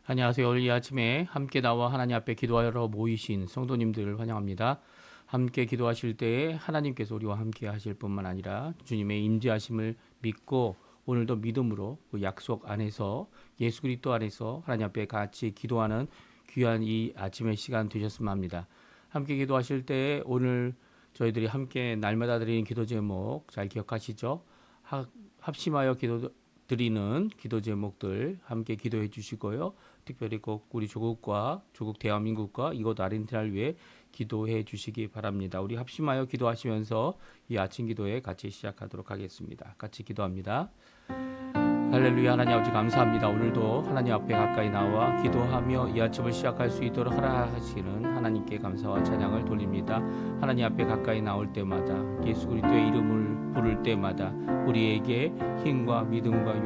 안녕하세요. 오늘 이 아침에 함께 나와 하나님 앞에 기도하러 모이신 성도님들을 환영합니다. 함께 기도하실 때에 하나님께서 우리와 함께 하실 뿐만 아니라 주님의 임재하심을 믿고 오늘도 믿음으로 그 약속 안에서 예수 그리스도 안에서 하나님 앞에 같이 기도하는 귀한 이 아침의 시간 되셨으면 합니다. 함께 기도하실 때에 오늘 저희들이 함께 날마다 드리는 기도 제목 잘 기억하시죠? 합심하여 기도 드리는 기도 제목들 함께 기도해 주시고요. 특별히 꼭 우리 조국 대한민국과 이곳 아르헨티나를 위해 기도해 주시기 바랍니다. 우리 합심하여 기도하시면서 이 아침 기도에 같이 시작하도록 하겠습니다. 같이 기도합니다. 할렐루야. 하나님 아버지 감사합니다. 오늘도 하나님 앞에 가까이 나와 기도하며 이 아침을 시작할 수 있도록 허락하시는 하나님께 감사와 찬양을 돌립니다. 하나님 앞에 가까이 나올 때마다 예수 그리스도의 이름을 부를 때마다 우리에게 힘과 믿음과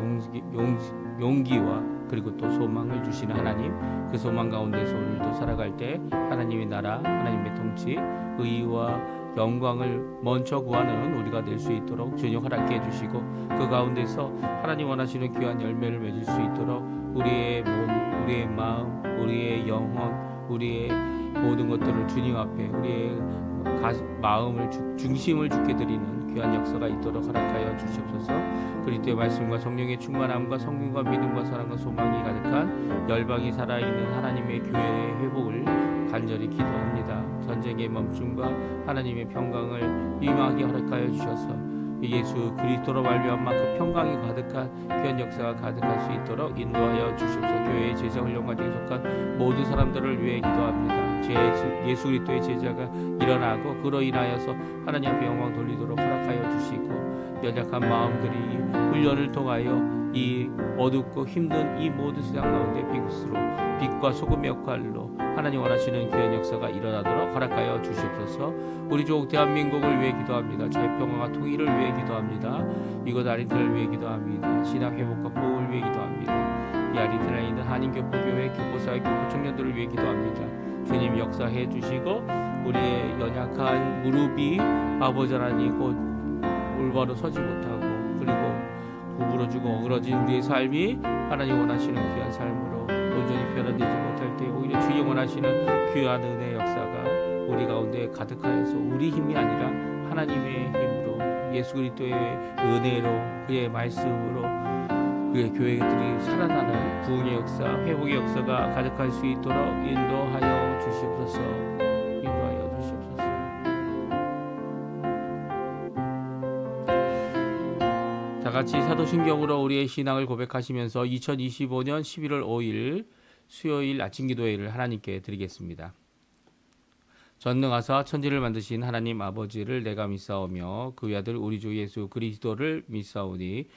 용기와 그리고 또 소망을 주시는 하나님, 그 소망 가운데서 오늘도 살아갈 때 하나님의 나라, 하나님의 통치, 의와 영광을 먼저 구하는 우리가 될 수 있도록 주님 허락해 주시고, 그 가운데서 하나님 원하시는 귀한 열매를 맺을 수 있도록 우리의 몸, 우리의 마음, 우리의 영혼, 우리의 모든 것들을 주님 앞에 우리의 마음을 중심을 주게 드리는 귀한 역사가 있도록 허락하여 주시옵소서. 그리스도의 말씀과 성령의 충만함과 성령과 믿음과 사랑과 소망이 가득한 열방이 살아있는 하나님의 교회의 회복을 간절히 기도합니다. 전쟁의 멈춤과 하나님의 평강을 임하게 허락하여 주셔서 예수 그리스도로 말미암아 그 평강이 가득한 귀한 역사가 가득할 수 있도록 인도하여 주시옵소서. 교회의 제자 훈련 과정에 속한 모든 사람들을 위해 기도합니다. 예수 그리스도의 제자가 일어나고 그로 인하여서 하나님 앞에 영광 돌리도록 허락하여 주시고, 연약한 마음들이 훈련을 통하여 이 어둡고 힘든 이 모든 세상 가운데 빛과 소금의 역할로 하나님 원하시는 귀한 역사가 일어나도록 허락하여 주시옵소서. 우리 조국 대한민국을 위해 기도합니다. 자유평화와 통일을 위해 기도합니다. 이곳 아르헨티나를 위해 기도합니다. 신앙 회복과 보호를 위해 기도합니다. 이 아르헨티나에 있는 한인교포교회, 교포사회, 교포청년들을 위해 기도합니다. 주님 역사해 주시고 우리의 연약한 무릎이 아버지 하나님 곧 올바로 서지 못하고 그리고 구부러지고 어그러진 우리의 삶이 하나님 원하시는 귀한 삶으로 온전히 변화되지 못할 때 오히려 주님 원하시는 귀한 은혜의 역사가 우리 가운데 가득하여서 우리 힘이 아니라 하나님의 힘으로 예수 그리스도의 은혜로 그의 말씀으로 그의 교회들이 살아나는 부흥의 역사, 회복의 역사가 가득할 수 있도록 인도하여 주시옵소서. 인도하여 주시옵소서. 다 같이 사도신경으로 우리의 신앙을 고백하시면서 2025년 11월 5일 수요일 아침 기도회를 하나님께 드리겠습니다. 전능하사 천지를 만드신 하나님 아버지를 내가 믿사오며 그 아들 우리 주 예수 그리스도를 믿사오니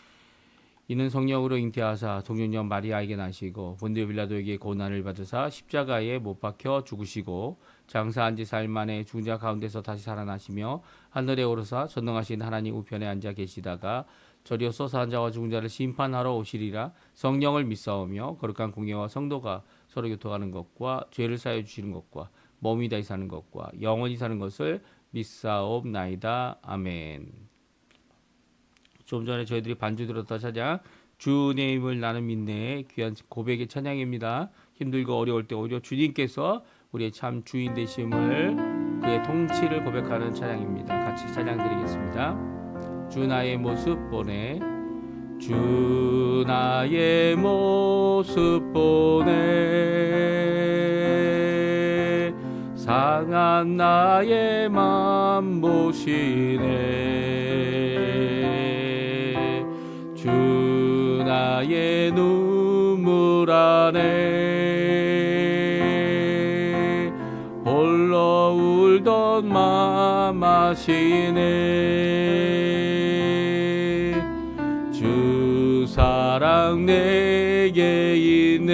이는 성령으로 잉태하사 동정녀 마리아에게 나시고 본디오 빌라도에게 고난을 받으사 십자가에 못 박혀 죽으시고 장사한 지 사흘 만에 죽은 자 가운데서 다시 살아나시며 하늘에 오르사 전능하신 하나님 우편에 앉아 계시다가 저리어 솟아난 자와 죽은 자를 심판하러 오시리라. 성령을 믿사오며 거룩한 공예와 성도가 서로 교통하는 것과 죄를 사하여 주시는 것과 몸이 다시 사는 것과 영원히 사는 것을 믿사옵나이다. 아멘. 좀 전에 저희들이 반주 들었다 찬양 주의 힘을 나는 믿네 귀한 고백의 찬양입니다. 힘들고 어려울 때 오히려 주님께서 우리의 참 주인 되심을 그의 통치를 고백하는 찬양입니다. 같이 찬양 드리겠습니다. 주 나의 모습 보네 주 나의 모습 보네 상한 나의 맘 보시네 주 나의 눈물 안에 홀로 울던 맘 아시네 주 사랑 내게 있네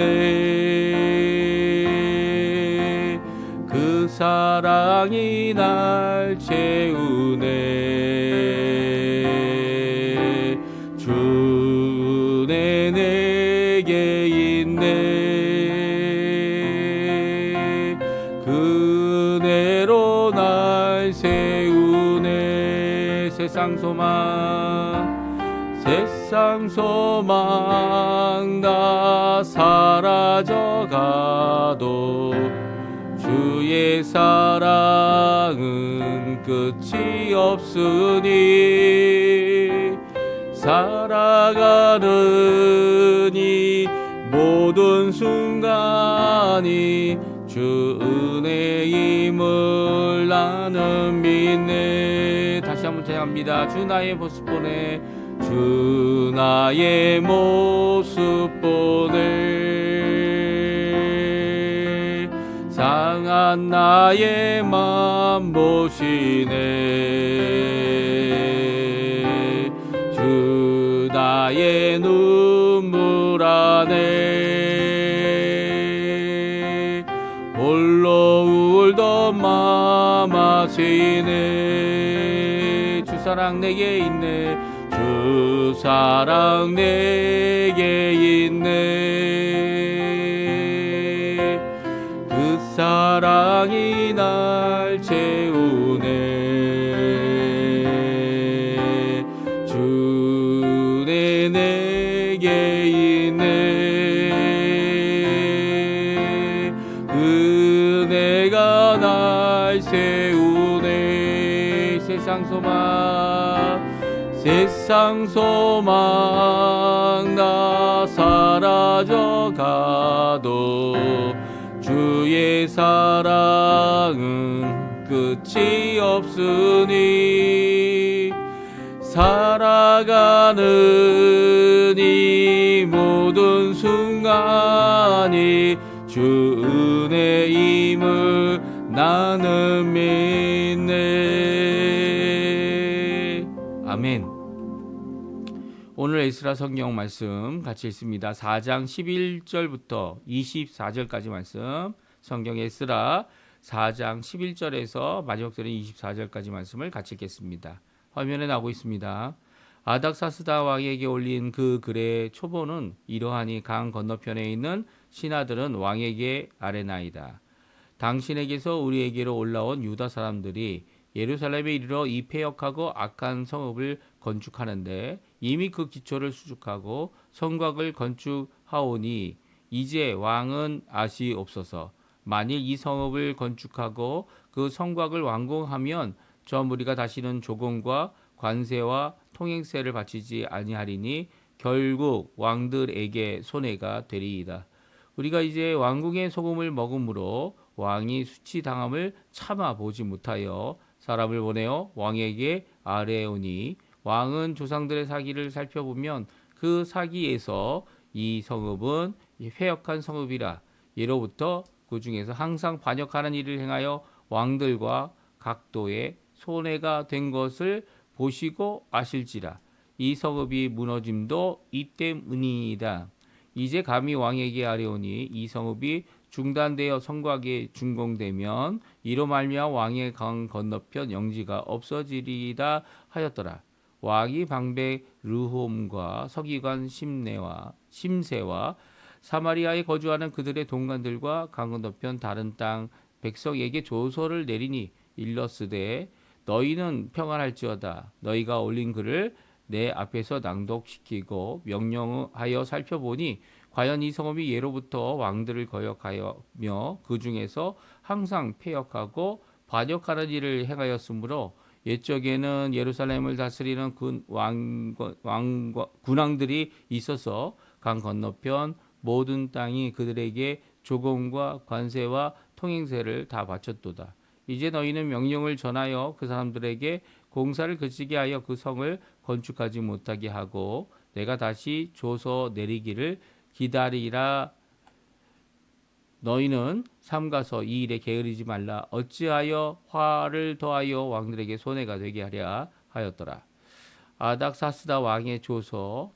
그 사랑이 날 채우네 주 내게 있네 그 은혜로 날 세우네 세상 소망 세상 소망 다 사라져가도 주의 사랑은 끝이 없으니 살아가는 이 모든 순간이 주 은혜임을 나는 믿네. 다시 한번 찬양합니다. 주 나의 모습 보내, 주 나의 모습 보내, 상한 나의 맘 보시네. 주 나의 눈물 안에 홀로 울던 맘 아시네. 주 사랑 내게 있네, 주 사랑 내게 있네. 그 사랑이 날 채우네. 주 내게 있네. 은혜가 날 세우네. 세상 소망 다 사라져가도 주의 사랑은 끝이 없으니 살아가는 이 모든 순간이 주 은혜임을 나는 믿네. 아멘. 오늘 에스라 성경 말씀 같이 읽습니다. 4장 11절부터 24절까지 말씀, 성경 에스라 4장 11절에서 마지막 절인 24절까지 말씀을 같이 읽겠습니다. 화면에 나오고 있습니다. 아닥사스다 왕에게 올린 그 글의 초본은 이러하니 강 건너편에 있는 신하들은 왕에게 아뢰나이다. 당신에게서 우리에게로 올라온 유다 사람들이 예루살렘에 이르러 이 패역하고 악한 성읍을 건축하는데 이미 그 기초를 수축하고 성곽을 건축하오니 이제 왕은 아시옵소서. 만일 이 성읍을 건축하고 그 성곽을 완공하면 저 무리가 다시는 조공과 관세와 통행세를 바치지 아니하리니 결국 왕들에게 손해가 되리이다. 우리가 이제 왕궁의 소금을 먹음으로 왕이 수치당함을 참아보지 못하여 사람을 보내어 왕에게 아뢰오니 왕은 조상들의 사기를 살펴보면 그 사기에서 이 성읍은 회역한 성읍이라 예로부터 그 중에서 항상 반역하는 일을 행하여 왕들과 각도에 손해가 된 것을 보시고 아실지라. 이 성읍이 무너짐도 이 때문이다. 이제 감히 왕에게 아뢰오니 이 성읍이 중단되어 성곽에 준공되면 이로 말미암아 왕의 강 건너편 영지가 없어지리이다 하였더라. 왕이 방백 르홈과 서기관 심세와 사마리아에 거주하는 그들의 동관들과 강 건너편 다른 땅 백성에게 조서를 내리니 일러스되 너희는 평안할지어다. 너희가 올린 글을 내 앞에서 낭독시키고 명령하여 살펴보니 과연 이 성읍이 예로부터 왕들을 거역하며 그 중에서 항상 패역하고 반역하는 일을 행하였으므로 옛적에는 예루살렘을 다스리는 군왕들이 있어서 강 건너편 모든 땅이 그들에게 조공과 관세와 통행세를 다 바쳤도다. 이제 너희는 명령을 전하여 그 사람들에게 공사를 그치게 하여 그 성을 건축하지 못하게 하고 내가 다시 조서 내리기를 기다리라. 너희는 삼가서 이 일에 게으르지 말라. 어찌하여 화를 더하여 왕들에게 손해가 되게 하랴 하였더라. 아닥사스다 왕의 조서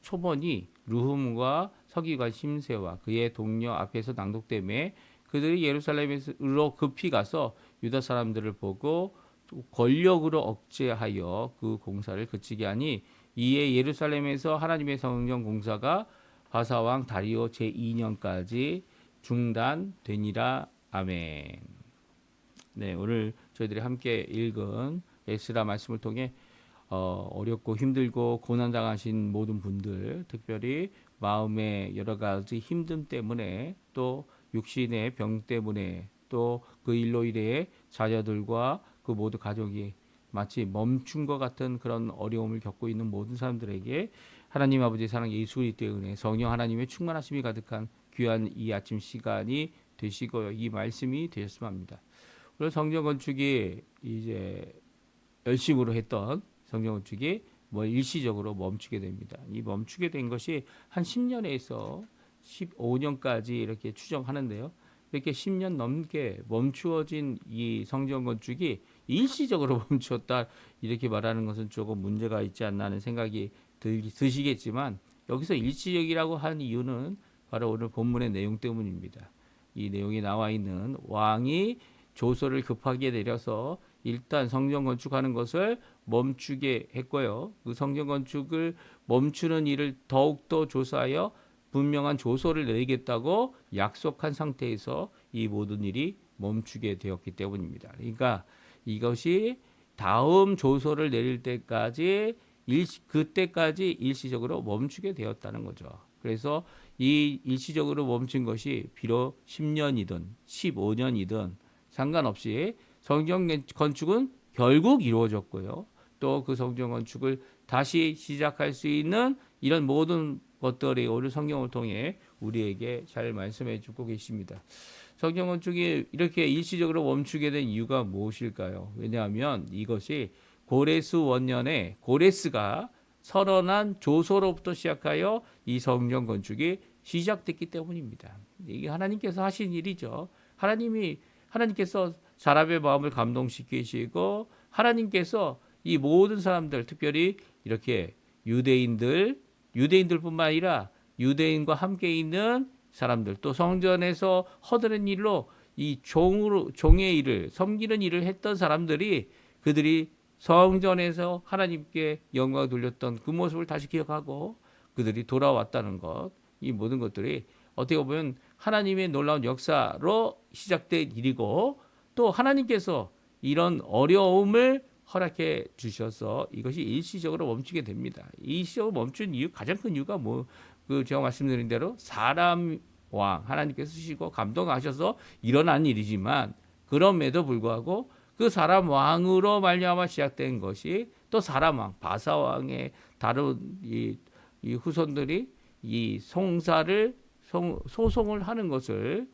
초본이 르훔과 서기관 심세와 그의 동료 앞에서 낭독되매 그들이 예루살렘으로 급히 가서 유다 사람들을 보고 권력으로 억제하여 그 공사를 그치게 하니 이에 예루살렘에서 하나님의 성령 공사가 바사왕 다리오 제2년까지 중단되니라. 아멘. 네, 오늘 저희들이 함께 읽은 에스라 말씀을 통해 어렵고 힘들고 고난당하신 모든 분들, 특별히 마음의 여러 가지 힘듦 때문에 또 육신의 병 때문에 또 그 일로 인해 자녀들과 그 모두 가족이 마치 멈춘 것 같은 그런 어려움을 겪고 있는 모든 사람들에게 하나님 아버지의 사랑 예수 그리스도의 은혜 성령 하나님의 충만하심이 가득한 귀한 이 아침 시간이 되시고요. 이 말씀이 되셨으면 합니다. 오늘 성경 건축이 이제 열심으로 했던 성경 건축이 뭐 일시적으로 멈추게 됩니다. 이 멈추게 된 것이 한 10년에서 15년까지 이렇게 추정하는데요. 이렇게 10년 넘게 멈추어진 이 성전 건축이 일시적으로 멈추었다 이렇게 말하는 것은 조금 문제가 있지 않나 하는 생각이 드시겠지만 여기서 일시적이라고 한 이유는 바로 오늘 본문의 내용 때문입니다. 이 내용이 나와 있는 왕이 조서를 급하게 내려서 일단 성전 건축하는 것을 멈추게 했고요. 그 성전 건축을 멈추는 일을 더욱더 조사하여 분명한 조서를 내리겠다고 약속한 상태에서 이 모든 일이 멈추게 되었기 때문입니다. 그러니까 이것이 다음 조서를 내릴 때까지 그때까지 일시적으로 멈추게 되었다는 거죠. 그래서 이 일시적으로 멈춘 것이 비록 10년이든 15년이든 상관없이 성전 건축은 결국 이루어졌고요. 또 그 성전 건축을 다시 시작할 수 있는 이런 모든 것들이 오늘 성경을 통해 우리에게 잘 말씀해 주고 계십니다. 성전 건축이 이렇게 일시적으로 멈추게 된 이유가 무엇일까요? 왜냐하면 이것이 고레스 원년에 고레스가 설헌한 조서로부터 시작하여 이 성전 건축이 시작됐기 때문입니다. 이게 하나님께서 하신 일이죠. 하나님께서 사람의 마음을 감동시키시고 하나님께서 이 모든 사람들 특별히 이렇게 유대인들뿐만 아니라 유대인과 함께 있는 사람들 또 성전에서 허드렛 일로 이 종의 일을 섬기는 일을 했던 사람들이 그들이 성전에서 하나님께 영광을 돌렸던 그 모습을 다시 기억하고 그들이 돌아왔다는 것, 이 모든 것들이 어떻게 보면 하나님의 놀라운 역사로 시작된 일이고 또 하나님께서 이런 어려움을 허락해 주셔서 이것이 일시적으로 멈추게 됩니다. 일시적으로 멈춘 이유 가장 큰 이유가 제가 말씀드린 대로 사람 왕 하나님께서 쓰시고 감동하셔서 일어난 일이지만 그럼에도 불구하고 그 사람 왕으로 말미암아 시작된 것이 또 사람 왕 바사 왕의 다른 이 후손들이 이 소송을 하는 것을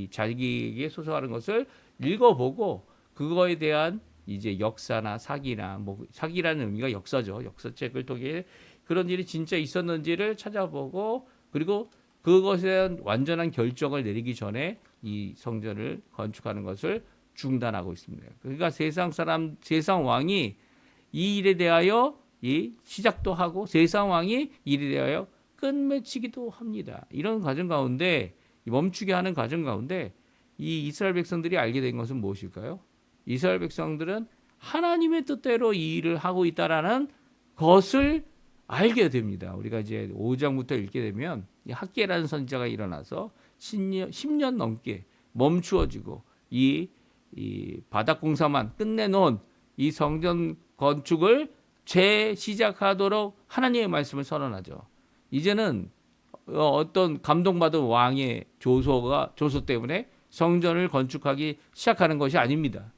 자기에게 소송하는 것을 읽어보고 그거에 대한 이제 역사나 사기라는 의미가 역사죠. 역사책을 통해 그런 일이 진짜 있었는지를 찾아보고 그리고 그것에 대한 완전한 결정을 내리기 전에 이 성전을 건축하는 것을 중단하고 있습니다. 그러니까 세상 왕이 이 일에 대하여 시작도 하고 세상 왕이 일에 대하여 끝맺히기도 합니다. 이런 과정 가운데 멈추게 하는 과정 가운데 이 이스라엘 백성들이 알게 된 것은 무엇일까요? 이스라엘 백성들은 하나님의 뜻대로 이 일을 하고 있다라는 것을 알게 됩니다. 우리가 이제 5장부터 읽게 되면 학개라는 선지자가 일어나서 10년 넘게 멈추어지고 이 바닥 공사만 끝내놓은 이 성전 건축을 재시작하도록 하나님의 말씀을 선언하죠. 이제는 어떤 감동받은 왕의 조소 때문에 성전을 건축하기 시작하는 것이 아닙니다.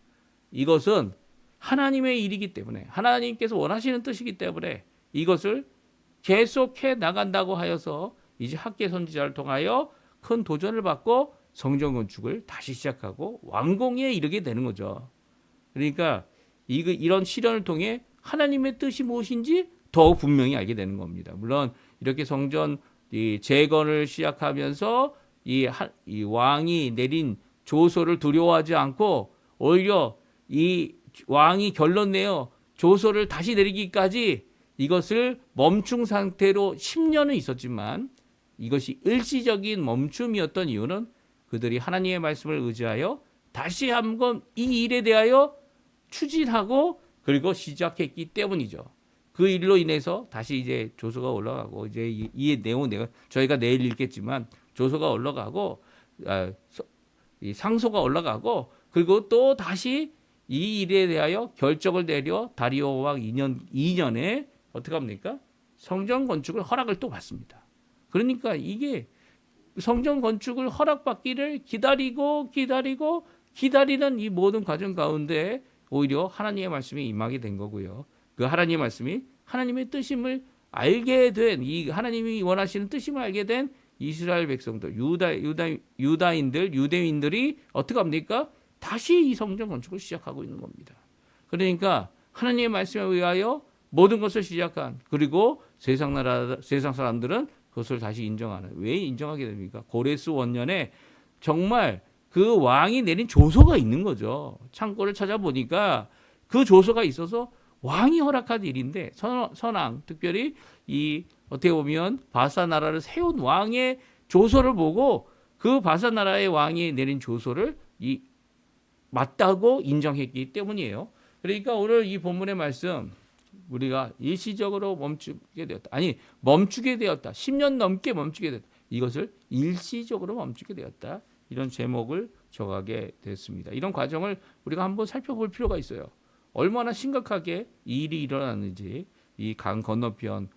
이것은 하나님의 일이기 때문에 하나님께서 원하시는 뜻이기 때문에 이것을 계속해 나간다고 하여서 이제 학개 선지자를 통하여 큰 도전을 받고 성전 건축을 다시 시작하고 완공에 이르게 되는 거죠. 그러니까 이런 시련을 통해 하나님의 뜻이 무엇인지 더욱 분명히 알게 되는 겁니다. 물론 이렇게 성전 재건을 시작하면서 이 왕이 내린 조서를 두려워하지 않고 오히려 이 왕이 결론 내어 조서를 다시 내리기까지 이것을 멈춘 상태로 10년은 있었지만 이것이 일시적인 멈춤이었던 이유는 그들이 하나님의 말씀을 의지하여 다시 한번 이 일에 대하여 추진하고 그리고 시작했기 때문이죠. 그 일로 인해서 다시 이제 조서가 올라가고 이제 이 내용 저희가 내일 읽겠지만 조서가 올라가고 이 상소가 올라가고 그리고 또 다시 이 일에 대하여 결정을 내려 다리오 왕 2년에 어떻게 합니까? 성전 건축을 허락을 또 받습니다. 그러니까 이게 성전 건축을 허락받기를 기다리는 이 모든 과정 가운데 오히려 하나님의 말씀이 임하게 된 거고요. 그 하나님의 말씀이 하나님의 뜻임을 알게 된, 이 하나님이 원하시는 뜻임을 알게 된 이스라엘 백성들, 유대인들이 어떻게 합니까? 다시 이 성전 건축을 시작하고 있는 겁니다. 그러니까 하나님의 말씀에 의하여 모든 것을 시작한, 그리고 세상 사람들은 그것을 다시 인정하는. 왜 인정하게 됩니까? 고레스 원년에 정말 그 왕이 내린 조서가 있는 거죠. 창고를 찾아보니까 그 조서가 있어서 왕이 허락한 일인데, 선왕, 특별히 이 어떻게 보면 바사 나라를 세운 왕의 조서를 보고 그 바사 나라의 왕이 내린 조서를 맞다고 인정했기 때문이에요. 그러니까 오늘 이 본문의 말씀, 우리가 일시적으로 멈추게 되었다. 10년 넘게 멈추게 되었다. 이것을 일시적으로 멈추게 되었다. 이런 제목을 정하게 됐습니다. 이런 과정을 우리가 한번 살펴볼 필요가 있어요. 얼마나 심각하게 이 일이 일어났는지, 이 강 건너편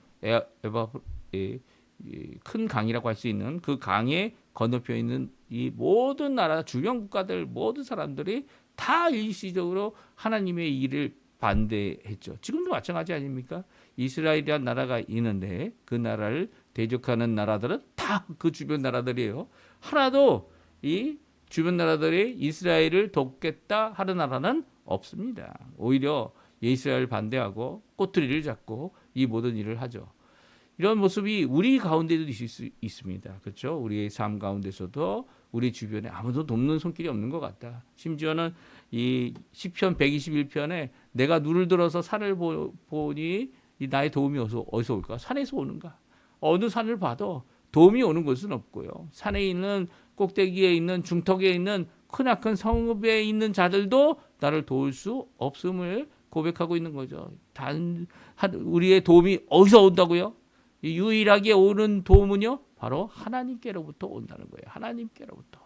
큰 강이라고 할 수 있는 그 강의 건너편에 있는 이 모든 나라 주변 국가들 모든 사람들이 다 일시적으로 하나님의 일을 반대했죠. 지금도 마찬가지 아닙니까? 이스라엘이라는 나라가 있는데 그 나라를 대적하는 나라들은 다 그 주변 나라들이에요. 하나도 이 주변 나라들이 이스라엘을 돕겠다 하는 나라는 없습니다. 오히려 이스라엘을 반대하고 꼬투리를 잡고 이 모든 일을 하죠. 이런 모습이 우리 가운데도 있을 수 있습니다. 그렇죠? 우리의 삶 가운데서도 우리 주변에 아무도 돕는 손길이 없는 것 같다. 심지어는 이 시편 121편에 내가 눈을 들어서 산을 보니 나의 도움이 어디서 올까? 산에서 오는가? 어느 산을 봐도 도움이 오는 곳은 없고요. 산에 있는 꼭대기에 있는 중턱에 있는 크나큰 성읍에 있는 자들도 나를 도울 수 없음을 고백하고 있는 거죠. 우리의 도움이 어디서 온다고요? 유일하게 오는 도움은요, 바로 하나님께로부터 온다는 거예요. 하나님께로부터.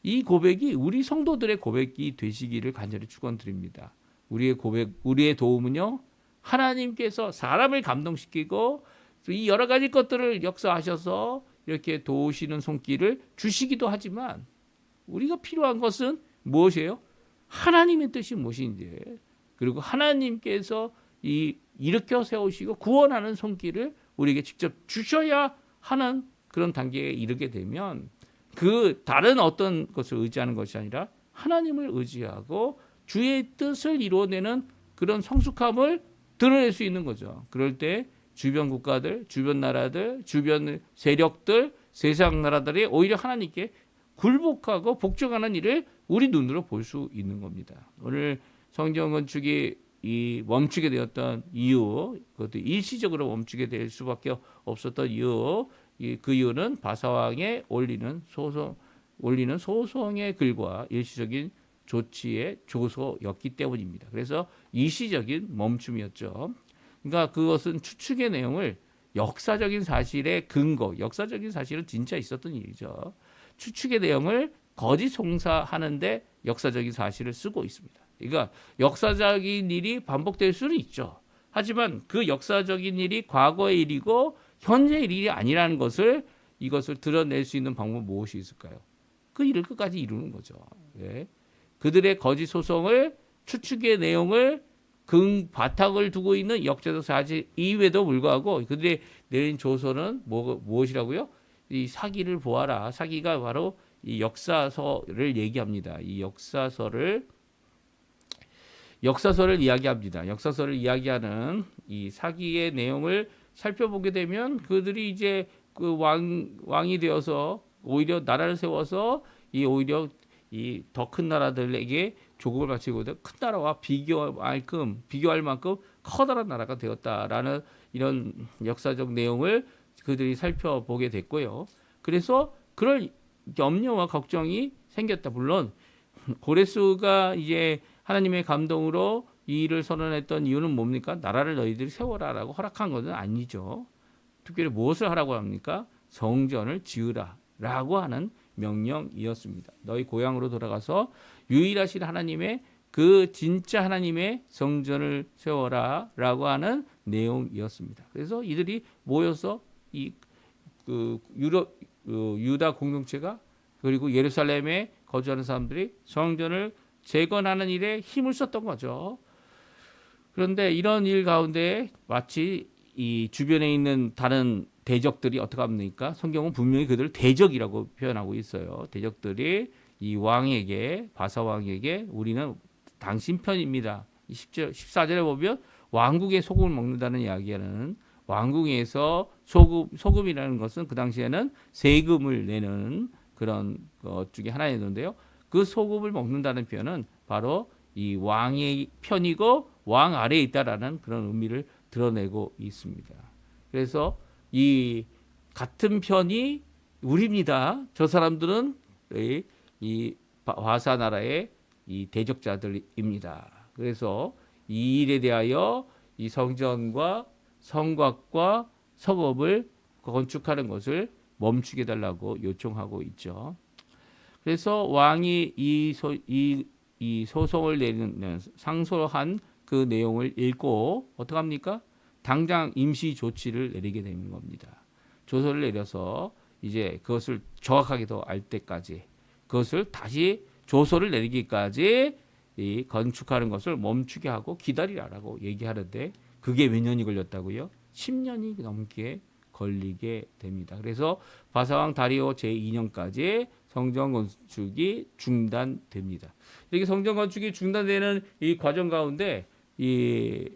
이 고백이 우리 성도들의 고백이 되시기를 간절히 축원드립니다. 우리의 도움은요, 하나님께서 사람을 감동시키고 이 여러 가지 것들을 역사하셔서 이렇게 도우시는 손길을 주시기도 하지만, 우리가 필요한 것은 무엇이에요? 하나님의 뜻이 무엇인지, 그리고 하나님께서 일으켜 세우시고 구원하는 손길을 우리에게 직접 주셔야 하는 그런 단계에 이르게 되면, 그 다른 어떤 것을 의지하는 것이 아니라 하나님을 의지하고 주의 뜻을 이루어내는 그런 성숙함을 드러낼 수 있는 거죠. 그럴 때 주변 국가들, 주변 나라들, 주변 세력들, 세상 나라들이 오히려 하나님께 굴복하고 복종하는 일을 우리 눈으로 볼 수 있는 겁니다. 오늘 성전 건축이 멈추게 되었던 이유, 그것도 일시적으로 멈추게 될 수밖에 없었던 이유, 그 이유는 바사왕에 올리는 소송의 글과 일시적인 조치의 조소였기 때문입니다. 그래서 일시적인 멈춤이었죠. 그러니까 그것은 추측의 내용을 역사적인 사실의 근거, 역사적인 사실은 진짜 있었던 일이죠. 추측의 내용을 거짓 송사하는데 역사적인 사실을 쓰고 있습니다. 그러니까 역사적인 일이 반복될 수는 있죠. 하지만 그 역사적인 일이 과거의 일이고 현재의 일이 아니라는 이것을 드러낼 수 있는 방법은 무엇이 있을까요? 그 일을 끝까지 이루는 거죠. 예. 그들의 거짓 소송을, 추측의 내용을 바탕을 두고 있는 역사적 사실 이외에도 불구하고 그들의 내린 조서는 무엇이라고요? 이 사기를 보아라. 사기가 바로 이 역사서를 얘기합니다. 이 역사서를 이야기합니다. 역사서를 이야기하는 이 사기의 내용을 살펴보게 되면 그들이 이제 그 왕이 되어서 오히려 나라를 세워서 오히려 이 더 큰 나라들에게 조국을 바치고 큰 나라와 비교할 만큼 커다란 나라가 되었다라는 이런 역사적 내용을 그들이 살펴보게 됐고요. 그래서 그럴 염려와 걱정이 생겼다. 물론 고레스가 이제 하나님의 감동으로 이 일을 선언했던 이유는 뭡니까? 나라를 너희들이 세워라라고 허락한 것은 아니죠. 특별히 무엇을 하라고 합니까? 성전을 지으라라고 하는 명령이었습니다. 너희 고향으로 돌아가서 유일하신 하나님의 그 진짜 하나님의 성전을 세워라라고 하는 내용이었습니다. 그래서 이들이 모여서 유다 공동체가 그리고 예루살렘에 거주하는 사람들이 성전을 재건하는 일에 힘을 썼던 거죠. 그런데 이런 일 가운데 마치 이 주변에 있는 다른 대적들이 어떻게 합니까? 성경은 분명히 그들을 대적이라고 표현하고 있어요. 대적들이 이 왕에게, 바사 왕에게 우리는 당신 편입니다. 14절에 보면 왕국의 소금을 먹는다는 이야기는 왕궁에서 소금이라는 것은 그 당시에는 세금을 내는 그런 것 중에 하나였는데요. 그 소금을 먹는다는 표현은 바로 이 왕의 편이고 왕 아래에 있다라는 그런 의미를 드러내고 있습니다. 그래서 이 같은 편이 우리입니다. 저 사람들은 이 바사 나라의 이 대적자들입니다. 그래서 이 일에 대하여 이 성전과 성곽과 성읍을 건축하는 것을 멈추게 달라고 요청하고 있죠. 그래서 왕이 이 소송을 내리는 상소한 그 내용을 읽고 어떻게 합니까? 당장 임시 조치를 내리게 되는 겁니다. 조서를 내려서 이제 그것을 정확하게 더 알 때까지 그것을 다시 조서를 내리기까지 이 건축하는 것을 멈추게 하고 기다리라라고 얘기하는데 그게 몇 년이 걸렸다고요? 10년이 넘게 걸리게 됩니다. 그래서 바사왕 다리오 제2년까지 성전 건축이 중단됩니다. 이렇게 성전 건축이 중단되는 이 과정 가운데 이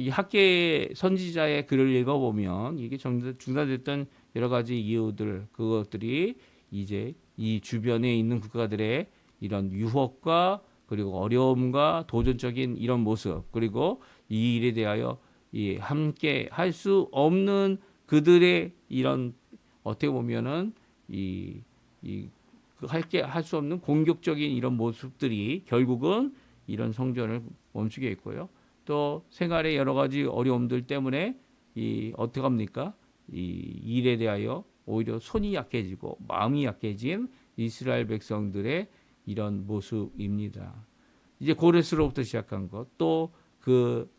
학계 선지자의 글을 읽어보면 이게 중단됐던 여러 가지 이유들 그것들이 이제 이 주변에 있는 국가들의 이런 유혹과 그리고 어려움과 도전적인 이런 모습 그리고 이 일에 대하여 이 함께 할 수 없는 그들의 이런 어떻게 보면은 함께 할 수 없는 공격적인 이런 모습들이 결국은 이런 성전을 멈추게 했고요. 또 생활의 여러 가지 어려움들 때문에 어떻게 합니까? 이 일에 대하여 오히려 손이 약해지고 마음이 약해진 이스라엘 백성들의 이런 모습입니다. 이제 고레스로부터 시작한 것, 또 그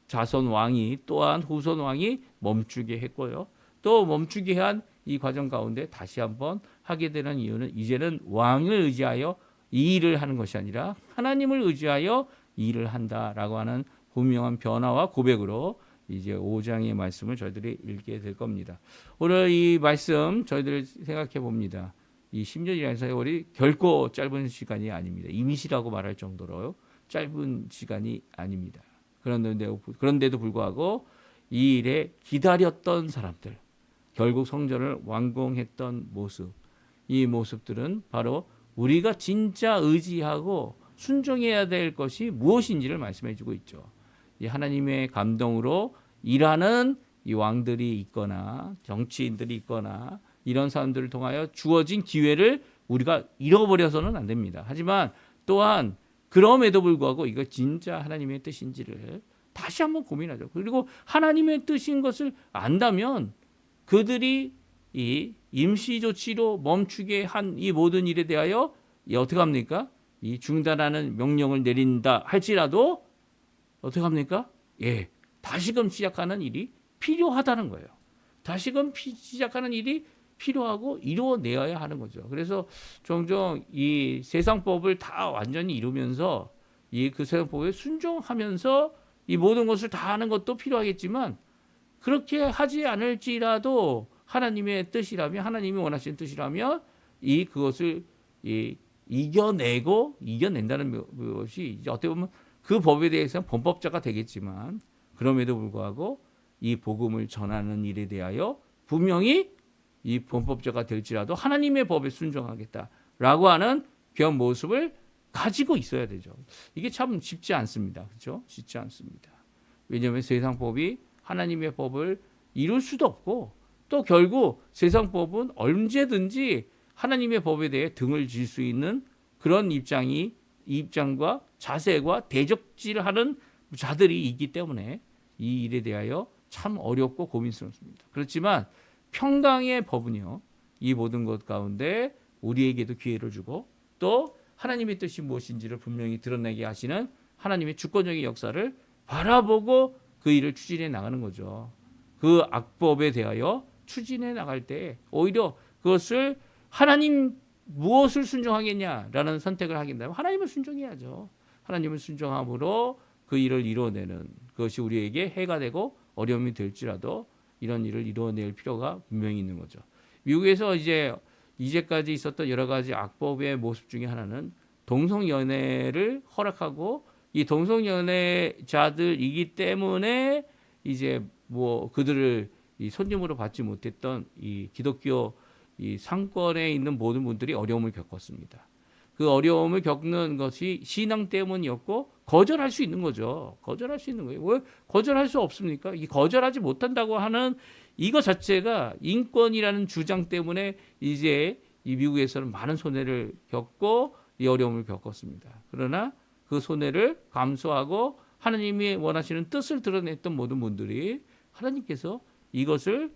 자손 왕이 또한 후손 왕이 멈추게 했고요. 또 멈추게 한 이 과정 가운데 다시 한번 하게 되는 이유는 이제는 왕을 의지하여 이 일을 하는 것이 아니라 하나님을 의지하여 이 일을 한다라고 하는 분명한 변화와 고백으로 이제 5장의 말씀을 저희들이 읽게 될 겁니다. 오늘 이 말씀 저희들 생각해 봅니다. 이 10년이라는 세월이 결코 짧은 시간이 아닙니다. 이미시라고 말할 정도로 짧은 시간이 아닙니다. 그런데도 불구하고 이 일에 기다렸던 사람들, 결국 성전을 완공했던 모습, 이 모습들은 바로 우리가 진짜 의지하고 순종해야 될 것이 무엇인지를 말씀해 주고 있죠. 이 하나님의 감동으로 일하는 이 왕들이 있거나 정치인들이 있거나 이런 사람들을 통하여 주어진 기회를 우리가 잃어버려서는 안 됩니다. 하지만 또한 그럼에도 불구하고 이거 진짜 하나님의 뜻인지를 다시 한번 고민하죠. 그리고 하나님의 뜻인 것을 안다면 그들이 이 임시 조치로 멈추게 한 이 모든 일에 대하여 어떻게 합니까? 이 중단하는 명령을 내린다 할지라도 어떻게 합니까? 예, 다시금 시작하는 일이 필요하다는 거예요. 다시금 시작하는 일이 필요하고 이루어내야 하는 거죠. 그래서 종종 이 세상법을 다 완전히 이루면서 그 세상법에 순종하면서 이 모든 것을 다 하는 것도 필요하겠지만 그렇게 하지 않을지라도 하나님의 뜻이라면 하나님이 원하시는 뜻이라면 그것을 이겨낸다는 것이 어떻게 보면 그 법에 대해서는 범법자가 되겠지만 그럼에도 불구하고 이 복음을 전하는 일에 대하여 분명히 이 범법자가 될지라도 하나님의 법에 순종하겠다라고 하는 그런 모습을 가지고 있어야 되죠. 이게 참 쉽지 않습니다. 그렇죠? 쉽지 않습니다. 왜냐하면 세상 법이 하나님의 법을 이룰 수도 없고 또 결국 세상 법은 언제든지 하나님의 법에 대해 등을 질 수 있는 그런 입장과 자세와 대적질하는 자들이 있기 때문에 이 일에 대하여 참 어렵고 고민스럽습니다. 그렇지만 평강의 법은요, 이 모든 것 가운데 우리에게도 기회를 주고 또 하나님의 뜻이 무엇인지를 분명히 드러내게 하시는 하나님의 주권적인 역사를 바라보고 그 일을 추진해 나가는 거죠. 그 악법에 대하여 추진해 나갈 때 오히려 그것을 하나님 무엇을 순종하겠냐라는 선택을 하게 된다면 하나님을 순종해야죠. 하나님을 순종함으로 그 일을 이루어내는 그것이 우리에게 해가 되고 어려움이 될지라도 이런 일을 이루어낼 필요가 분명히 있는 거죠. 미국에서 이제까지 있었던 여러 가지 악법의 모습 중에 하나는 동성연애를 허락하고 이 동성연애자들이기 때문에 이제 뭐 그들을 이 손님으로 받지 못했던 이 기독교 이 상권에 있는 모든 분들이 어려움을 겪었습니다. 그 어려움을 겪는 것이 신앙 때문이었고 거절할 수 있는 거죠. 거절할 수 있는 거예요. 왜 거절할 수 없습니까? 이 거절하지 못한다고 하는 이거 자체가 인권이라는 주장 때문에 이제 이 미국에서는 많은 손해를 겪고 이 어려움을 겪었습니다. 그러나 그 손해를 감수하고 하나님이 원하시는 뜻을 드러냈던 모든 분들이 하나님께서 이것을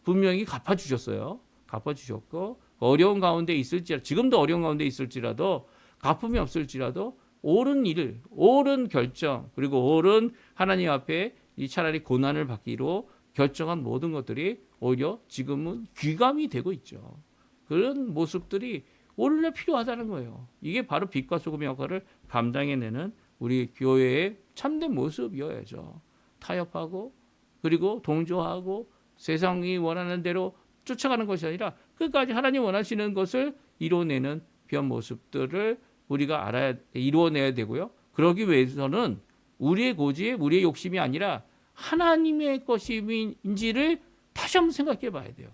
분명히 갚아주셨어요. 갚아주셨고 어려운 가운데 있을지라도 지금도 어려운 가운데 있을지라도 갚음이 없을지라도 옳은 일을 옳은 결정 그리고 옳은 하나님 앞에 이 차라리 고난을 받기로 결정한 모든 것들이 오히려 지금은 귀감이 되고 있죠. 그런 모습들이 원래 필요하다는 거예요. 이게 바로 빛과 소금의 역할을 감당해내는 우리 교회의 참된 모습이어야죠. 타협하고 그리고 동조하고 세상이 원하는 대로 쫓아가는 것이 아니라 끝까지 하나님 원하시는 것을 이루어내는 귀한 모습들을 우리가 이루어내야 되고요. 그러기 위해서는 우리의 고집, 우리의 욕심이 아니라 하나님의 것인지를 다시 한번 생각해 봐야 돼요.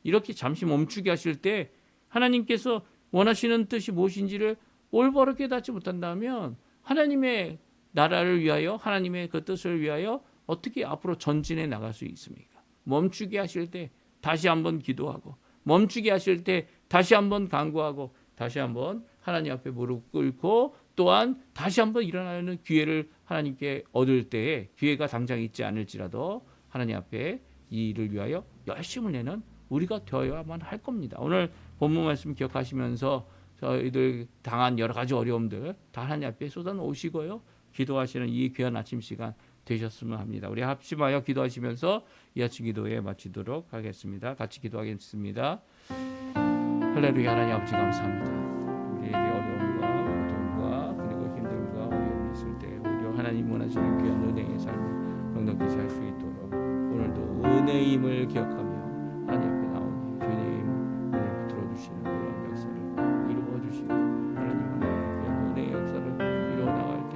이렇게 잠시 멈추게 하실 때 하나님께서 원하시는 뜻이 무엇인지를 올바로 깨닫지 못한다면 하나님의 나라를 위하여 하나님의 그 뜻을 위하여 어떻게 앞으로 전진해 나갈 수 있습니까? 멈추게 하실 때 다시 한번 기도하고 멈추게 하실 때 다시 한번 간구하고 다시 한번 하나님 앞에 무릎 꿇고 또한 다시 한번 일어나는 기회를 하나님께 얻을 때에 기회가 당장 있지 않을지라도 하나님 앞에 이 일을 위하여 열심을 내는 우리가 되어야만 할 겁니다. 오늘 본문 말씀 기억하시면서 저희들 당한 여러 가지 어려움들 다 하나님 앞에 쏟아놓으시고요. 기도하시는 이 귀한 아침 시간 되셨으면 합니다. 우리 합심하여 기도하시면서 이 아침 기도에 마치도록 하겠습니다. 같이 기도하겠습니다. 할렐루야. 하나님 아버지 감사합니다. 우리에게 어려움과 고통과 그리고 힘듦과 어려움이 있을 때 오히려 하나님 원하시는 귀한 은혜의 삶을 넉넉히 살 수 있도록 오늘도 은혜임을 기억하며 하나님